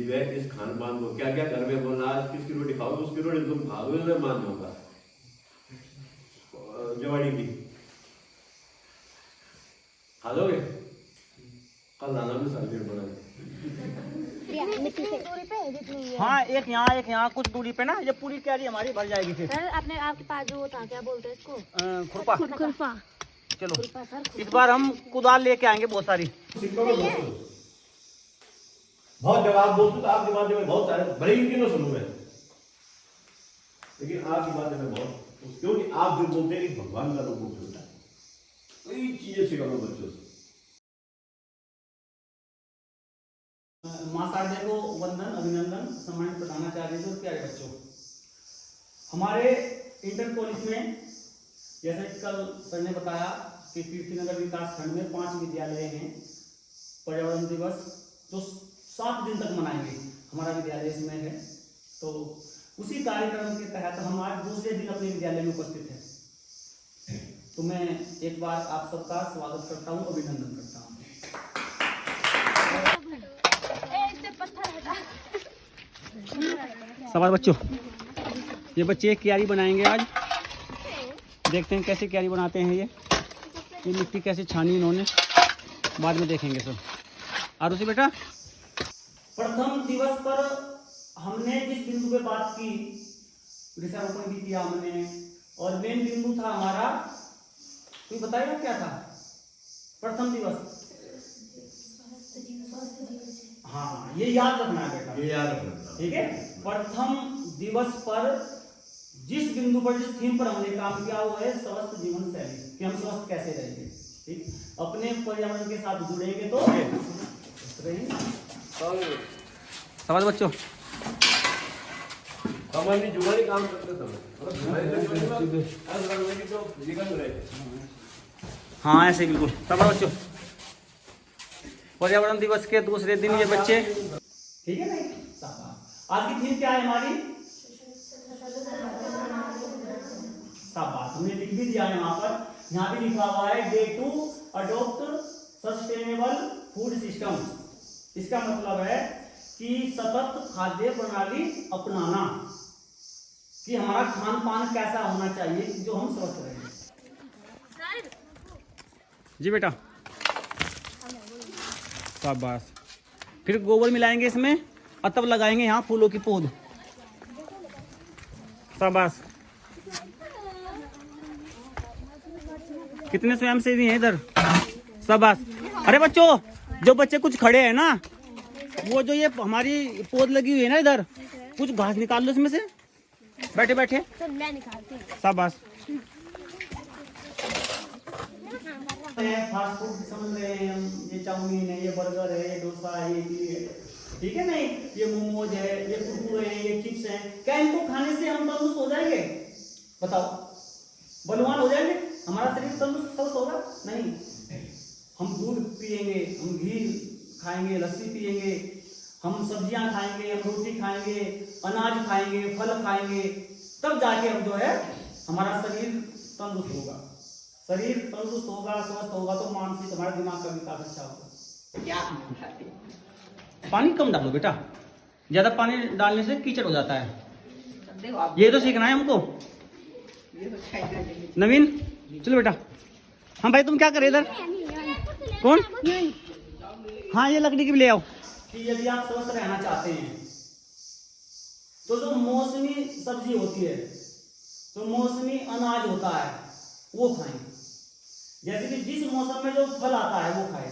इस खान पान को क्या क्या घर में बोलना, आज किसकी रोटी खाओगे, उसकी रोटी तुम खाओगे, मैं मान दूंगा। जवाड़ी की खा लोगे, कल लाना भी साल बना। हाँ, एक यहाँ कुछ दूरी पे ना, ये पूरी क्यारी हमारी भर जाएगी फिर। सर आपने आपके पास जो था, क्या बोलते हैं इसको? खुरपा। खुरपा। चलो खुरपा सर, इस बार हम कुदाल लेके आएंगे बहुत सारी। बहुत जवाब दोस्तों, तो आपकी बातें में बहुत सारे बड़े ही क्यों सुनूं मैं, लेकिन आपकी बातें में बहुत, क्योंकि आप जो बोलते हैं कि भगवान का रूप होता है, वही चीजें सिखाओ बच्चों से। माँ शारदे को वंदन, अभिनंदन, सम्मान प्रधानाचार्य जी और प्यारे बच्चों। हमारे इंटर कॉलेज में जैसे कल सर ने बताया कि कीर्तिनगर विकास खंड में 5 विद्यालय हैं। पर्यावरण दिवस जो 7 दिन तक मनाएंगे, हमारा विद्यालय इसमें है। तो उसी कार्यक्रम के तहत हम आज दूसरे दिन अपने विद्यालय में उपस्थित हैं। तो मैं एक बार आप सबका स्वागत करता हूँ, अभिनंदन करता हूँ। सवाल बच्चों, ये बच्चे क्यारी बनाएंगे आज। देखते हैं कैसे क्यारी बनाते हैं। ये मिट्टी कैसे छानी इन्होंने, बाद में देखेंगे सब। आरुषि बेटा, प्रथम दिवस पर हमने जिस बिंदु पे बात की, वृक्षारोपण भी किया हमने, और मेन बिंदु था हमारा, कोई बताएगा क्या था प्रथम दिवस? हाँ, ये याद रखना है बेटा, ये याद रखना, ठीक है। प्रथम दिवस पर जिस बिंदु पर, जिस थीम पर हमने काम किया वो है स्वस्थ जीवन शैली, कि हम स्वस्थ कैसे रहेंगे। ठीक, अपने पर्यावरण के साथ जुड़ेंगे तो समझ बच्चों। हमारी जुगाड़ी काम करते समय हाँ ऐसे बिल्कुल समझ बच्चों। पर्यावरण दिवस के दूसरे दिन ये बच्चे, ठीक है नहीं, आज की थीम क्या है हमारी? शाबाश, हमने लिख भी दिया है वहां पर, यहाँ भी लिखा हुआ है day to adopt sustainable food system. इसका मतलब है कि सतत खाद्य प्रणाली अपनाना, कि हमारा खान पान कैसा होना चाहिए जो हम स्वस्थ रहें। जी बेटा, शाबाश। फिर गोबर मिलाएंगे इसमें और तब लगाएंगे यहाँ फूलों की पौध। शाबाश। कितने स्वयंसेवी हैं इधर, शाबाश। अरे बच्चों, जो बच्चे कुछ खड़े हैं ना, वो जो ये हमारी पौध लगी हुई है ना इधर, कुछ घास निकाल लो इसमें से, बैठे बैठे। शाबाश। फास्ट फूड समझ रहे हैं हम, ये चाउमीन है, ये बर्गर है, ये डोसा है, ये इडली है, ठीक है नहीं, ये मोमोज है, ये कुरकुरे हैं, ये चिप्स हैं। क्या इनको खाने से हम तंदुरुस्त हो जाएंगे? बताओ, बलवान हो जाएंगे? हमारा शरीर तंदुरुस्त होगा? नहीं। हम दूध पिएंगे, हम घी खाएंगे, लस्सी पिएंगे, हम सब्जियां खाएंगे, हम रोटी खाएंगे, अनाज खाएंगे, फल खाएंगे, तब जाके हम जो है हमारा शरीर तंदुरुस्त होगा। शरीर तंदुरुस्त होगा, स्वस्थ होगा तो मानसिक, हमारे दिमाग का विकास अच्छा होगा। क्या पानी कम डालो बेटा, ज्यादा पानी डालने से कीचड़ हो जाता है। ये तो सीखना है हमको। नवीन चलो बेटा। हाँ भाई, तुम क्या कर रहे इधर? कौन? हाँ, ये लकड़ी की भी ले आओ। कि यदि आप स्वस्थ रहना चाहते हैं तो जो मौसमी सब्जी होती है, तो मौसमी अनाज होता है, वो खाएं। जैसे कि जिस मौसम में जो फल आता है वो खाएं।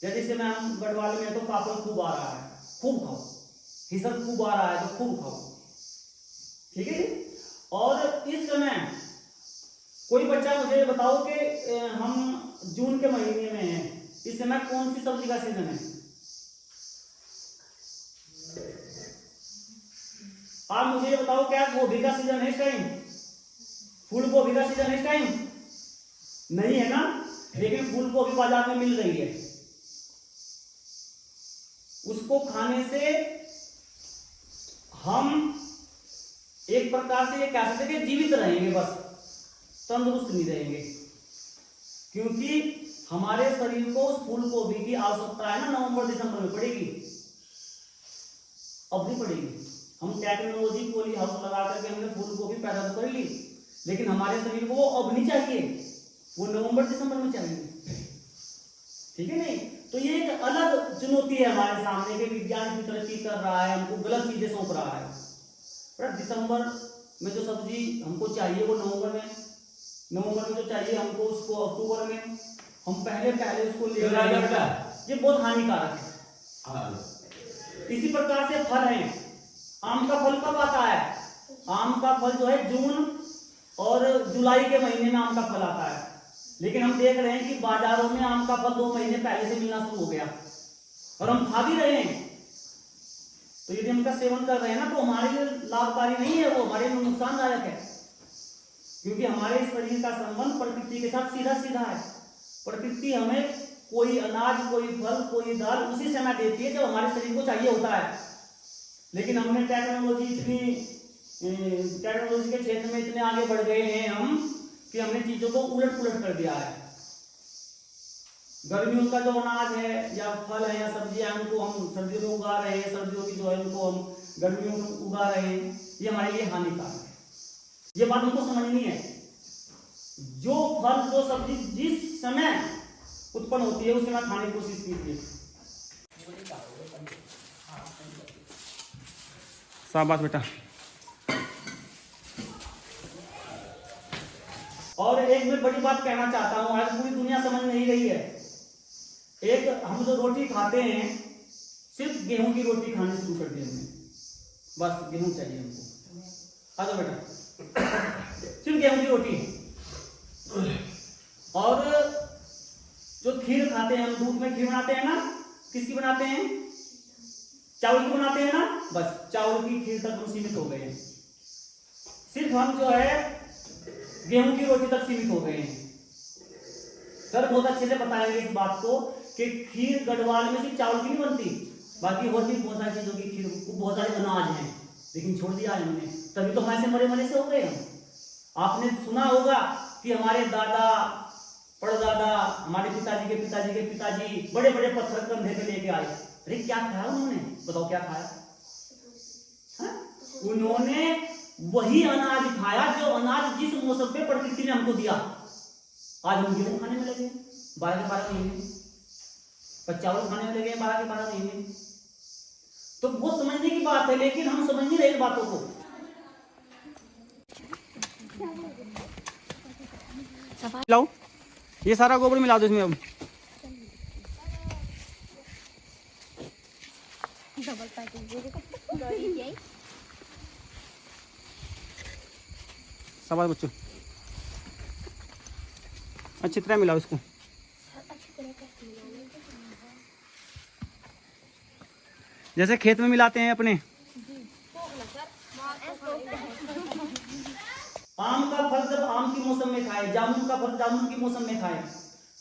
जैसे इस समय हम गढ़वाल में तो पापड़ खूब आ रहा है, खूब खाओ। हिसर खूब आ रहा है तो खूब खाओ, ठीक है। और इस समय कोई बच्चा मुझे बताओ कि हम जून के महीने में हैं, इस समय कौन सी सब्जी का सीजन है? आप मुझे बताओ, क्या गोभी का सीजन है इस टाइम? फूल गोभी का सीजन है इस टाइम? नहीं है ना, लेकिन फूल गोभी बाजार में मिल रही है। उसको खाने से हम एक प्रकार से ये कह सकते हैं कि जीवित रहेंगे, बस तंदुरुस्त नहीं रहेंगे, क्योंकि हमारे शरीर को उस फूल गोभी की आवश्यकता है ना, नवंबर दिसंबर में पड़ेगी। अब नहीं पड़ेगी। हम टेक्नोलॉजी पोली हाउस लगा करके हमने फूल गोभी पैदा तो कर ली, लेकिन हमारे शरीर को वो अब नहीं चाहिए, वो नवंबर दिसंबर में चाहिए। ठीक है नहीं? तो ये एक अलग चुनौती है हमारे सामने कि विज्ञान की तरक्की कर रहा है, हमको गलत चीजें सौंप रहा है। पर दिसंबर में जो सब्जी हमको चाहिए वो नवंबर में जो चाहिए हमको उसको अक्टूबर में हम पहले उसको ले रहे हैं। ये बहुत हानिकारक है। इसी प्रकार से फल है, आम का फल कब आता है? आम का फल जो है जून और जुलाई के महीने में आम का फल आता है, लेकिन हम देख रहे हैं कि बाजारों में आम का फल 2 महीने पहले से मिलना शुरू हो गया और हम खा भी रहे हैं। तो यदि हम इसका सेवन कर रहे हैं ना तो हमारे लिए लाभकारी नहीं है, वो हमारे लिए नुकसानदायक है, क्योंकि हमारे शरीर का संबंध प्रकृति के साथ सीधा सीधा है। प्रकृति हमें कोई अनाज, कोई फल, कोई दाल उसी समय देती है जब हमारे शरीर को चाहिए होता है। लेकिन हमने टेक्नोलॉजी के क्षेत्र में इतने आगे बढ़ गए हैं हम कि हमने चीजों को उलट पुलट कर दिया है। गर्मियों का जो अनाज है या फल है या सब्जियां उनको हम सर्दियों में उगा रहे हैं, सर्दियों की जो है उनको हम गर्मियों में उगा रहे हैं, ये हमारे लिए हानिकारक है। ये बात हमको समझनी है। जो फल, जो सब्जी जिस समय उत्पन्न होती है उस समय खाने की कोशिश कीजिए। शाबाश बेटा। और एक मैं बड़ी बात कहना चाहता हूं, आज पूरी दुनिया समझ नहीं रही है। एक हम जो रोटी खाते हैं, सिर्फ गेहूं की रोटी खानी शुरू कर दी हमने, बस गेहूं चाहिए हमको। आ जाओ बेटा, सिर्फ गेहूं की रोटी। और जो खीर खाते हैं हम, दूध में खीर बनाते हैं ना, किसकी बनाते हैं? चावल की बनाते हैं ना, बस चावल की खीर तक हम सीमित हो गए हैं। सिर्फ हम जो है गेहूं की रोटी तक सीमित हो गए हैं। सर बहुत अच्छे से बताएंगे इस बात को कि खीर गढ़वाल में सिर्फ चावल की नहीं बनती, बाकी और भी बहुत सारी चीजों की खीर, बहुत सारे अनाज हैं, लेकिन छोड़ दिया है हमने, तभी तो हमारे से मरे से हो गए हम। आपने सुना होगा कि हमारे दादा, परदादा, हमारे पिताजी के पिताजी के पिताजी बड़े बड़े पत्थर कंधे पे लेके आए। अरे क्या खाया उन्होंने? बताओ क्या खाया? उन्होंने वही अनाज खाया जो अनाज जिस मौसम पे प्रकृति ने हमको दिया। आज हम गेहूं खाने में लगे 12 के 12 महीने, पर चावल खाने में लगे 12 के 12 महीने। तो बहुत समझने की बात है, लेकिन हम समझ नहीं रहे बातों को। लाओ, ये सारा गोबर मिला दो इसमें। अब शाबाश बच्चों, अच्छी तरह मिलाओ इसको। जैसे खेत में मिलाते हैं अपने। आम का फल जब आम की मौसम में खाए, जामुन का फल जामुन की मौसम में खाए,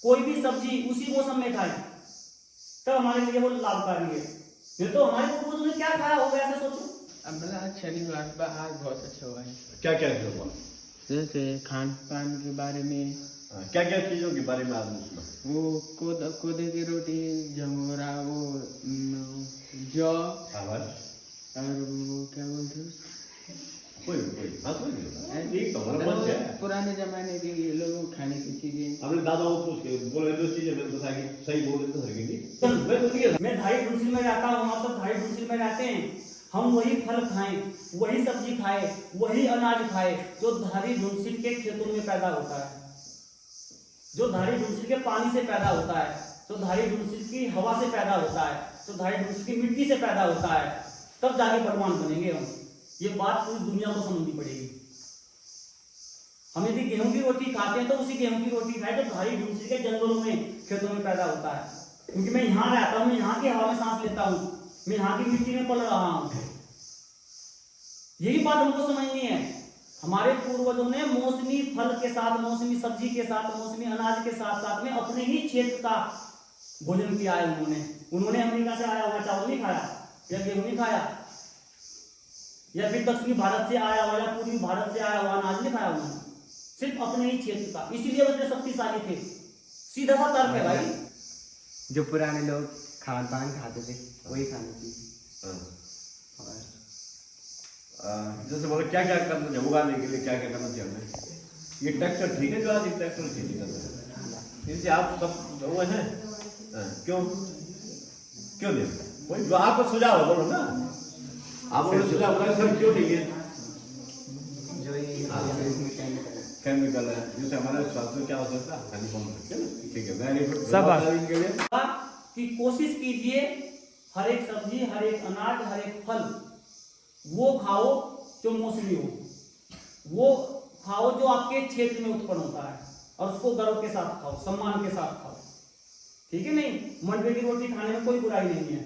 कोई भी सब्जी उसी मौसम में खाए, तब हमारे लिए वो लाभकारी है। ये तो हमारे पूर्वजों ने क्या खाया होगा, ऐसा सोचो। शनिवार बाहर बहुत अच्छा हुआ है। क्या क्या हुआ? जैसे खान पान के बारे में, क्या क्या चीजों के बारे में आपने सुना? वो कोदे की रोटी, जमोरा, वो जौ, और वो क्या बोलते हैं, पुराने जमाने के लोग खाने की चीजें। हमने दादाओं को बोले दो चीजें मैंने बताया कि सही बोल रहे तो हर मैं धारी धुंसिल में रहता हूँ, आप सब धारी धुंसिल में रहते हैं। हम वही फल खाएं, वही सब्जी खाएं, वही अनाज खाएं जो धारी धुंसिल के खेतों में पैदा होता है, जो धारी धुंसिल के पानी से पैदा होता है, जो धारी धुंसिल की हवा से पैदा होता है, जो धारी धुंसिल की मिट्टी से पैदा होता है, तब जाके भगवान बनेंगे हम। ये बात पूरी दुनिया को समझनी पड़ेगी। हम यदि गेहूं की रोटी खाते हैं तो उसी गेहूं की रोटी खाए जो धारी धुंसिल के जंगलों में, खेतों में पैदा होता है। क्योंकि मैं यहाँ रहता हूँ, मैं यहाँ की हवा में सांस लेता हूँ, मैं यहाँ की मिट्टी में पल रहा हूँ। यही बात हमको समझनी है। हमारे पूर्वजों ने मौसमी फल के साथ, मौसमी सब्जी के साथ, मौसमी अनाज के साथ साथ में अपने ही क्षेत्र का भोजन किया है। उन्होंने अमेरिका से आया हुआ चावल नहीं खाया या गेहूं नहीं खाया, या फिर दक्षिणी भारत से आया हुआ या पूर्वी भारत से आया हुआ अनाज नहीं खाया उन्होंने, सिर्फ अपने ही क्षेत्र का। इसीलिए वो इतने शक्तिशाली थे। सीधा सा तर्क है भाई। जो पुराने लोग खान पान खाते थे वही खाने चाहिए। जैसे मतलब क्या क्या करना चाहिए उगाने के लिए, क्या क्या करना चाहिए हमें? ये ट्रैक्टर ठीक है जो आज ट्रैक्टर खेती कर रहे हैं, इनसे आप सब वो हैं? क्यों क्यों नहीं? वही जो आपका सुझाव है बोलो ना, आप बोलो सुझाव बताइए सर क्यों नहीं है? जो ये केमिकल है जिससे हमारे स्वास्थ्य में क्या हो सकता है, हानि पहुंच सकती है ना। ठीक है, वेरी गुड। सब बात के लिए कि कोशिश कीजिए हर एक सब्जी, हर एक अनाज, हर एक फल वो खाओ जो मौसमी हो, वो खाओ जो आपके क्षेत्र में उत्पन्न होता है, और उसको गर्व के साथ खाओ, सम्मान के साथ खाओ, ठीक है नहीं? मडवे की रोटी खाने में कोई बुराई नहीं है,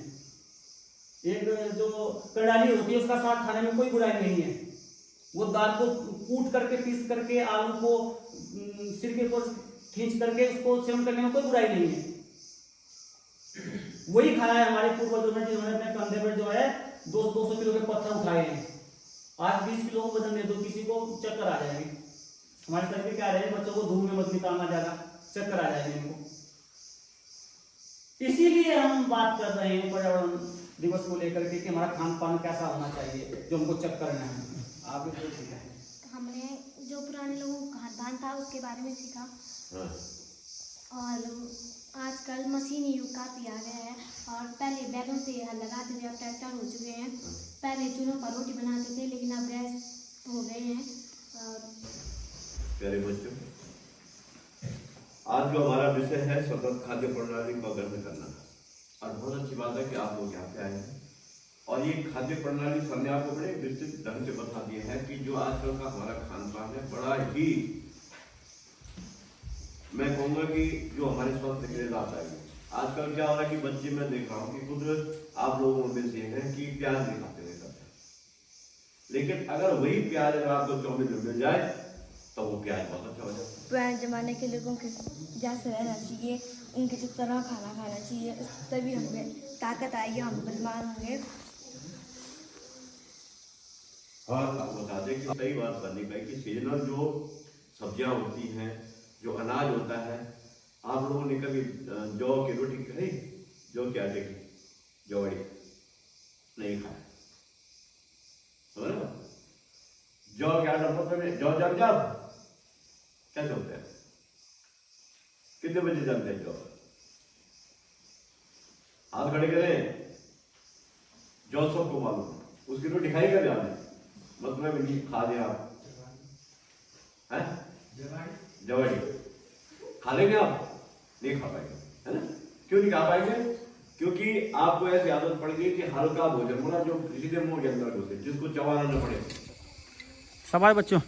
एक जो कड़ाली होती है उसका साग खाने में कोई बुराई नहीं है, वो दाल को कूट करके पीस करके आलू को सिरके को खींच करके उसको सेवन करने में कोई बुराई नहीं है। वही खाया है हमारे पूर्वजों ने जिन्होंने अपने कंधे पर जो है 200 किलो के पत्थर उठाए हैं। आज 20 किलो को वजन दे दो किसी को, चक्कर आ जाएंगे। हमारे सर पे क्या रहे, बच्चों को धूप में मत निकालना ज्यादा, चक्कर आ जाएंगे इनको। इसीलिए हम बात कर रहे हैं पर्यावरण दिवस को लेकर के कि हमारा खान पान कैसा होना चाहिए जो हमको चेक करना है। आप भी सीखा है? हमने जो पुराने लोगों का खान पान था उसके बारे में सीखा। और आजकल मशीनी युग काफ़ी आ गया है, और पहले बैलों से हल लगाते थे, अब ट्रैक्टर हो चुके हैं। पहले चूल्हों पर रोटी बनाते थे लेकिन अब गैस हो गए हैं। और प्यारे बच्चों, आज जो हमारा विषय है सतत खाद्य प्रणाली को अग्रसर करना, और बहुत अच्छी बात है कि आप लोग यहाँ पे आए हैं। और ये खाद्य प्रणाली सर ने आपको बड़े विस्तृत ढंग से बता दिया है कि जो आजकल का हमारा खान पान है बड़ा ही, मैं कहूँगा कि जो हमारे स्वास्थ्य के लिए लाभदायक है। आजकल क्या हो रहा है कि बच्चे मैं देख रहा हूँ कि खुद आप लोगों में से हैं कि प्याज नहीं खाते नहीं करते, लेकिन अगर वही प्याज अगर आपको 24 दिन मिल जाए तो वो प्याज बहुत अच्छा हो जाता है। पुराने ज़माने के लोगों के जैसे रहना चाहिए, उनकी जिस तरह खाना खाना चाहिए, तभी हमें ताकत आएगी, हम बलवान होंगे। और आपको बता दें कि सही बात करनी पाई कि सीजनल जो सब्जियां होती हैं, जो अनाज होता है, आप लोगों ने कभी जौ की रोटी खाई? जौ के आटे की जौड़ी नहीं खाया? समझ लो, जौ के आटा मतलब जौ जम जाओ कैसे होता है? कितने बजे जमते हैं जौ? हाथ खड़े करें। जौ सबको मालूम, उसकी रोटी खाई कभी आपने? मतलब नहीं खा दिया आप हैं? जवाड़ी खा लेंगे आप? नहीं खा पाएंगे, है ना? क्यों नहीं खा पाएंगे? क्योंकि आपको ऐसी आदत पड़ गई कि हल्का भोजन बोला जो सीधे मुंह के अंदर घुसे, जिसको चबाना न पड़े। सवाल बच्चों,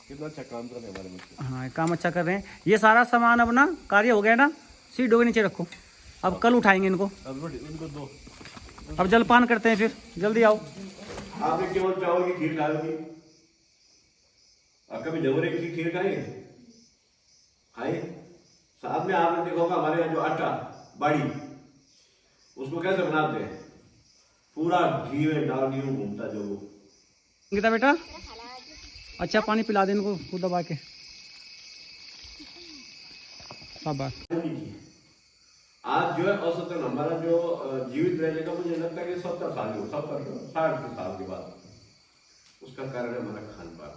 कितना अच्छा काम कर रहे हैं हमारे बच्चे। हाँ काम अच्छा कर रहे हैं। ये सारा सामान अपना कार्य हो गया ना, सीढ़ियों के नीचे रखो, अब कल उठाएंगे इनको। अब रोटी उनको दो। अब जलपान करते हैं, फिर जल्दी आओ। आपने केवल चावल की खीर खाई होगी, और कभी जवरे की खीर खाई? खाई? साथ में आपने देखा होगा हमारे यहाँ जो आटा बाड़ी, उसको कैसे बनाते हैं? पूरा घी में डाल के घूमता जो वो। गीता बेटा अच्छा पानी पिला दे इनको खुद दबा के। शाबाश। आज जो है औसतन हमारा जो जीवित रहने का मुझे लगता है कि 70 साल हो, 70 60 साल के बाद। उसका कारण है हमारा खान पान।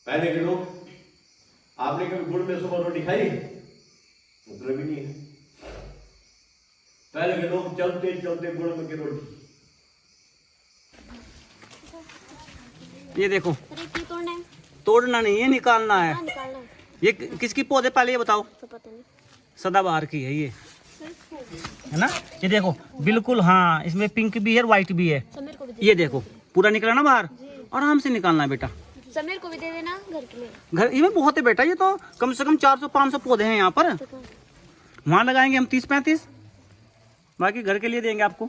पहले के लोग, आपने कभी गुड़ में सुबह रोटी खाई? मतलब ही नहीं है। पहले के लोग चलते चलते गुड़ में की रोटी। ये देखो, अरे क्यों तोड़ना है? तोड़ना नहीं है, निकालना है। हाँ, निकालना है। ये किसकी पौधे पहले ये बताओ? तो पता नहीं। सदाबहार की है ये, है ना? ये देखो बिल्कुल, हाँ इसमें पिंक भी है, व्हाइट भी है। समीर को भी दे ये देखो पूरा निकला ना बाहर, आराम से निकालना है बेटा। समीर को भी दे देना घर के लिए। घर इसमें बहुत है बेटा, ये तो कम से कम 400-500 पौधे हैं यहाँ पर। वहाँ लगाएंगे हम 30-35, बाकी घर के लिए देंगे आपको।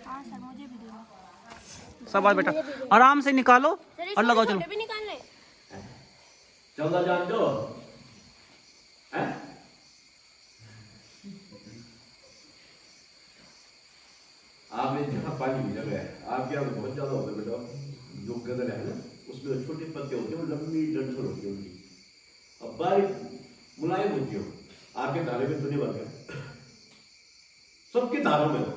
हाँ सर, मुझे भी देना। सब बात बेटा, आराम से निकालो और लगाओ। चलो भी निकाल ले। चौदह जानते हो? हैं? आपने जहाँ पानी मिल गया, आपके यहाँ बहुत ज्यादा होता है बेटा। जो गदर है ना, उसमें छोटे पत्ते होते हैं, वो लंबी डंठल होती है उनकी, अब बारीक मुलायम होती हो। आपके दाने में तो नहीं बन गया, सबके दारों में हो।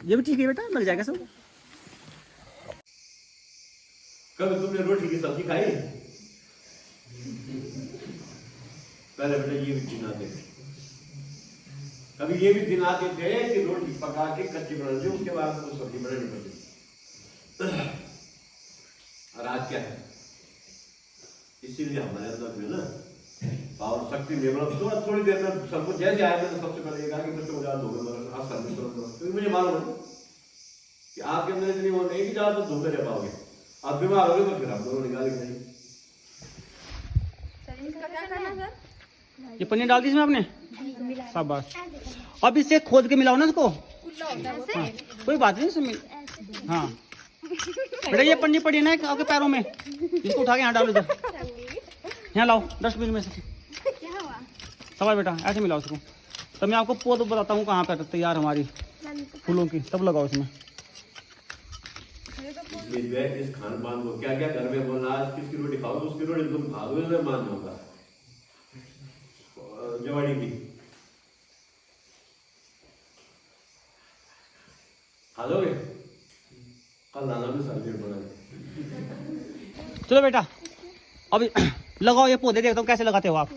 ये भी ठीक है बेटा, लग जाएगा सब। कभी तुमने रोटी की सब्जी खाई? पहले बेटा ये भी दिन आते थे, कभी ये भी दिन आते थे कि रोटी पका के कच्ची बना दी, उसके बाद वो सब्जी बनानी पड़ती। और आज क्या है, इसीलिए हमारे अंदर में ना पावर शक्ति डेवलप थोड़ी देर में सबको जैसे आए मैंने सबसे पहले ये कहा कि बच्चों को ज्यादा धोखे आप सर्विस करो, क्योंकि मुझे मालूम है कि आपके अंदर इतनी वो नहीं कि ज्यादा तो धोखे रह पाओगे, आप बीमार हो गए तो फिर आप दोनों निकालेंगे नहीं। ये पनीर डाल दी इसमें आपने, शाबाश। अब इसे खोद के मिलाओ ना इसको। हाँ, कोई बात नहीं इसमें। हाँ बेटा ये पन्नी पड़ी है ना आपके पैरों में, इसको उठा के यहाँ डालो इधर, यहाँ लाओ डस्टबिन में से। शाबाश बेटा, ऐसे मिलाओ इसको। तो मैं आपको पौध बताता हूँ कहाँ पर तैयार हमारी फूलों की, सब लगाओ इसमें। ये जो है इस खान पान को क्या क्या घर में बोलना, आज किसकी रोटी खाओगे उसकी रोटी तुम खाओगे, मैं मान लूंगा जवाड़ी की खा लोगे, कल लाना भी सब्जी बना। चलो बेटा अभी लगाओ ये पौधे, देखता हूँ कैसे लगाते हो आप।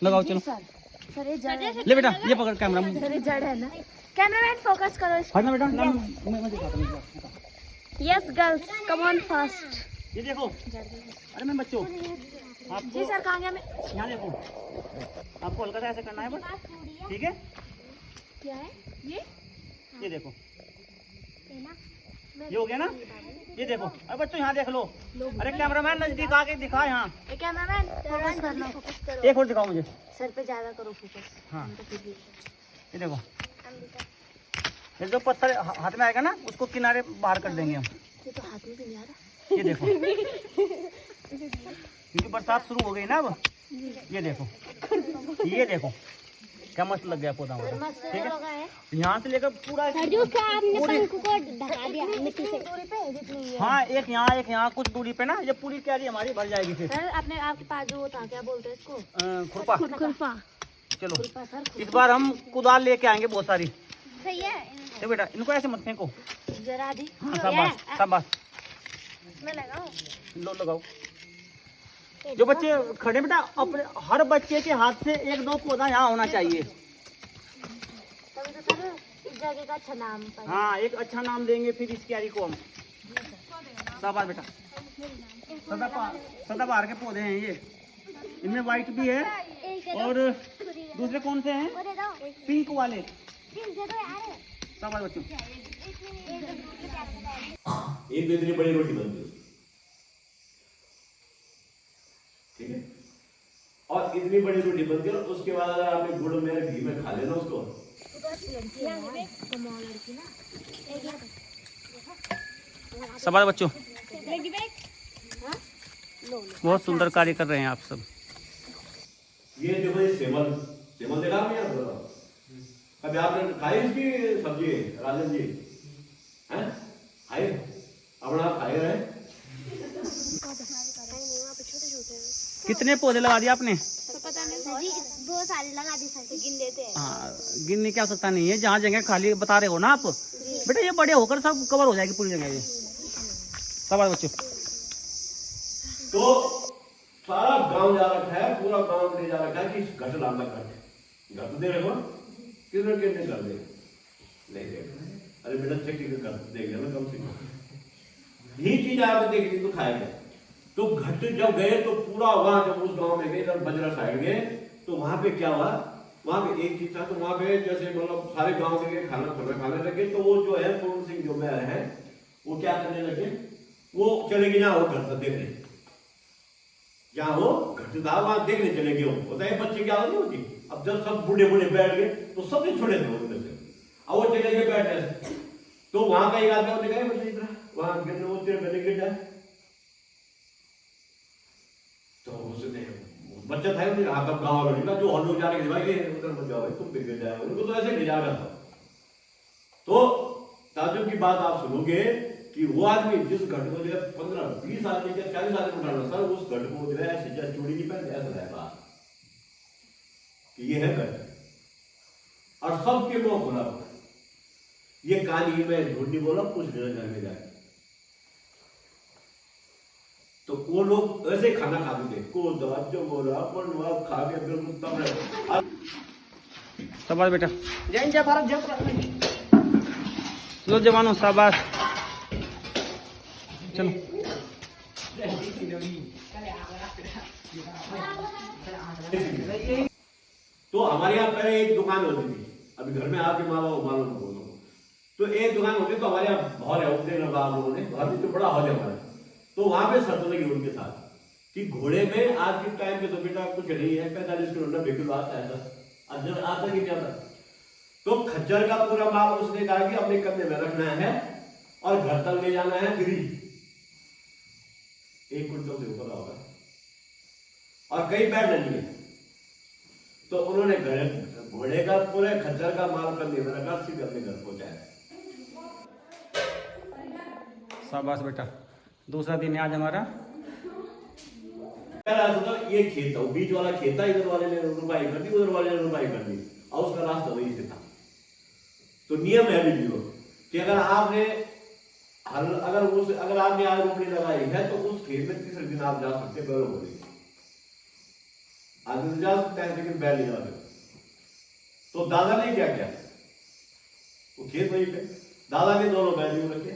लगाओ चलो। सर ये जड़ है। ले बेटा ये पकड़ कैमरा। सर ये जड़ है ना। कैमरामैन फोकस करो इस। हटना बेटा, मैं दिखाता हूँ। Yes girls come on fast. ये देखो, अरे मैं बच्चों आपको जी सर कहाँ गया मैं? यहाँ देखो, आपको हल्का सा ऐसे करना है बस, ठीक है। क्या है ये देखो, ये हो गया ना। ये देखो, अरे बच्चों यहाँ देख लो। अरे कैमरामैन नजदीक आके दिखा यहाँ। कैमरामैन फोकस करना, फोकस करो। एक और दिखाओ मुझे। सर पे ज्यादा करो फोकस। हाँ ये देखो, ये जो पत्थर हाथ में आएगा ना उसको किनारे बाहर कर देंगे हम। ये तो हाथ में भी नहीं आ रहा। ये देखो क्योंकि बरसात शुरू हो गई ना अब। ये देखो, ये देखो क्या मस्त लग गया पौधा हमारा, ठीक है। यहाँ से लेकर पूरा आपने पंख को ढका दिया मिट्टी से। दूरी पे जितनी है। हाँ एक यहाँ कुछ दूरी पे ना, ये पूरी क्यारी हमारी भर जाएगी फिर। सर आपने आपके पास जो था क्या बोलते हैं इसको? खुरपा। खुरपा। चलो खुरपा सर। इस बार हम कुदाल लेके आएंगे बहुत सारी। सही है। ये बेटा इनको ऐसे मत फेंको। जरा दी। हाँ शाबाश शाबाश, मैं लगाऊं? लो लगाओ। जो बच्चे खड़े बेटा, अपने हर बच्चे के हाथ से एक दो पौधा यहाँ होना चाहिए। तभी तो सर इस जगह का अच्छा नाम पड़ा। हाँ एक अच्छा नाम देंगे फिर इस क्यारी को हम। शाबाश बेटा, सदाबहार के पौधे हैं ये, इनमें व्हाइट भी है और दूसरे कौन से हैं, पिंक वाले। शाबाश बच्चों। एक तो इतनी बड़ी रोटी बनती है, ठीक है, और इतनी बड़ी रोटी बनती है, उसके बाद अगर आपने गुड़ में घी में खा लेना उसको। शाबाश बच्चों, बहुत सुंदर कार्य कर रहे हैं आप सब। ये देखो ये सेमल देखा आपने यार, कभी आपने खाई इसकी सब्जी राजन जी, हैं खाई? अपना आप खाए रहे? कितने पौधे लगा दिए आपने? पता नहीं जी, बहुत सारे लगा दी सर, गिन देते हैं। हाँ गिनने की आवश्यकता नहीं है, जहाँ जगह खाली बता रहे हो ना आप बेटा, ये बड़े होकर सब कवर हो जाएगी पूरी जगह ये। शाबाश बच्चों। तो सारा गांव जा रखा है, पूरा गांव ले जा रखा है कि घट लाना घट दे रहे हो, किधर कितने कर दे नहीं देख। अरे बेटा चेक कर देख लेना कम से कम, यही चीज आपने देख ली तो खाएगा। तो घट जब गए तो पूरा वहां, जब उस गांव में गए जब बजरा साइड गए तो वहां पे क्या हुआ, वहां पे एक चीज था, तो वहां पे जैसे मतलब सारे गांव के लिए खाना खाने लगे, तो वो जो है पूर्ण सिंह जो मेयर है वो क्या करने लगे, वो चले गए जहाँ वो घर देखने, जहाँ वो घटता वहां देखने चले गए। होता है बच्चे क्या होती, अब जब सब बूढ़े बैठ गए तो सबसे छोटे थे उनमें से, अब वो चले गए बैठने, तो वहां का एक आदमी उन्होंने कहा मुझे इतना वहां गिरने वो तेरे गले गिर जाए, तो उसने बच्चा था उन्होंने कहा तब गाँव वालों ने जो हम लोग जा रहे भाई उधर मत जाओ भाई तुम गिर जाए, उनको तो ऐसे ले जा रहा था। तो ताजुब की बात आप सुनोगे कि वो आदमी जिस घट को जो है 15-20 आदमी या 40 आदमी उठाना सर, उस घट को जो है ऐसे चूड़ी नहीं पहनते, ऐसा रहता कि ये है घट। और सबके मुंह खुला हुआ है। ये कहानी मैं झूठ नहीं बोला, पूछ लेना घर में जाए। तो वो लोग ऐसे खाना खाते थे, को दांत जो बोला अपन खा के बिल्कुल तब रहे। शाबाश बेटा, जय जय भारत जय भारत। लो जवानों शाबाश, चलो। तो हमारे यहाँ पहले एक दुकान होती थी, अभी घर में आपके माँ बाप मालूम बोलो, तो एक दुकान होती तो हमारे यहाँ हॉल है, उसने लगा लोगों ने घर में जो बड़ा हॉल है हमारा, तो वहां पे शर्त लगी उनके साथ कि घोड़े में आज के टाइम पे तो बेटा कुछ नहीं है, 45 किलो 90 किलो आता है सर, आज आता कि नहीं आता। तो खच्चर का पूरा माल उसने कहा कि अपने कंधे में रखना है और घर तक ले जाना है फ्री, 1 क्विंटल से ऊपर होगा और कई बैठ नहीं है। तो उन्होंने घोड़े का पूरे खच्चर का माल कंधे में रखा, सीधे अपने घर पहुंचाया। शाबाश बेटा, दूसरा दिन है आज हमारा। तो ये खेत था, बीच वाला खेत था, इधर वाले ने रुपाई कर दी, उधर वाले ने रुपाई कर दी और उसका रास्ता वही से था। तो नियम है अभी भी कि अगर आपने आज रोपनी लगाई है तो उस खेत में तीसरे दिन आप जा सकते बैलों को लेकर, आगे जा सकते हैं लेकिन बैल नहीं जा सकते। तो दादा ने क्या किया, वो खेत वहीं पे दादा ने दोनों बैल यूं रखे,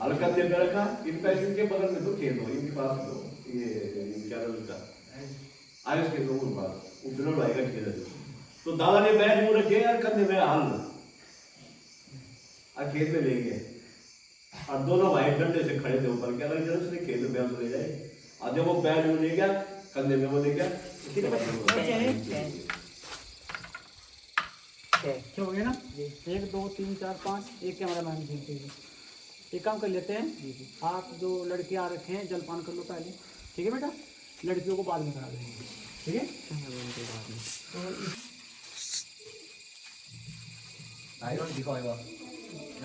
हल्का तेल में रखा, इनका इनके बगल में तो खेत हो, इनके पास तो ये क्या का आयुष के लोगों के पास उधर भाई का खेत है। तो दादा ने बैल यूं रखे और कंधे में हल और खेत में ले गए और दोनों भाई डंडे से खड़े थे ऊपर, क्या लगे उसने खेत में बैल ले जाए। और जब वो बैल यूं ले गया कंधे में, वो ले गया क्या हो गया ना, 1 2 3 4 5, एक कैमरा मैन ठीक है। एक काम कर लेते हैं, आप जो लड़के आ रखे हैं जलपान कर लो पहले, ठीक है बेटा, लड़कियों को बाद में करा देंगे, ठीक है।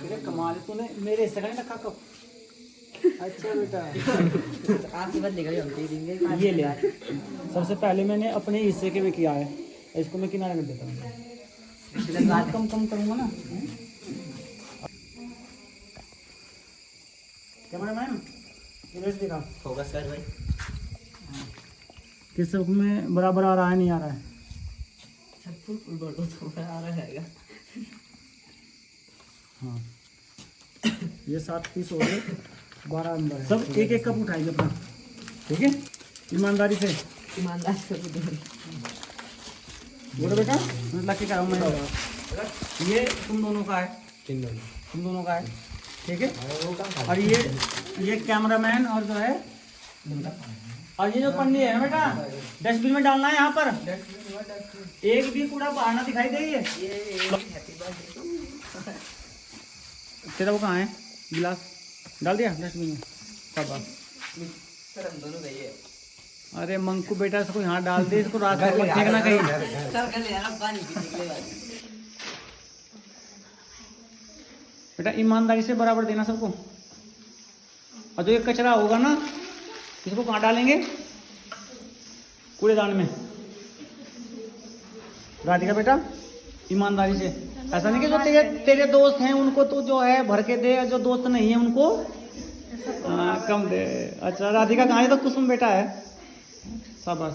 तो कमाल तूने मेरे हिस्से का नहीं रखा कब। अच्छा बेटा आपके बाद लेकर हम दे देंगे। ये ले आ। सबसे पहले मैंने अपने हिस्से के में किया है, इसको मैं किनारे कर देता हूँ, कम करूँगा ना। कैमरा मैन इमेज दिखा, फोकस कर भाई। किस में बराबर आ रहा है नहीं आ रहा है। आ रहा है। हाँ ये 7 पीस हो गए, 12 नंबर है। सब एक एक कप उठाएंगे अपना, ठीक है, ईमानदारी से। ईमानदार से बोलो बेटा, मैं लकी का मैं ये तुम दोनों का है, तुम दोनों का है, ठीक है। और ये कैमरामैन और जो है, और ये जो पन्नी है ना बेटा, डस्टबिन में डालना है। यहाँ पर एक भी कूड़ा बाहर ना दिखाई दे। तेरा वो कहाँ है गिलास, डाल दिया डस्टबिन में, शाबाश। सर हम दोनों गए हैं। अरे मंकू बेटा, इसको यहाँ डाल दे, इसको रात को फेंकना कहीं। सर कल यार पानी पीने बेटा ईमानदारी से बराबर देना सबको। और जो ये कचरा होगा ना, इसको कहाँ डालेंगे, कूड़ेदान में। राधिका बेटा ईमानदारी से, ऐसा नहीं कि जो तेरे दोस्त हैं उनको तो जो है भर के दे, और जो दोस्त नहीं है उनको कम दे। अच्छा राधिका कहाँ है, तो कुसुम बेटा है, शाबाश।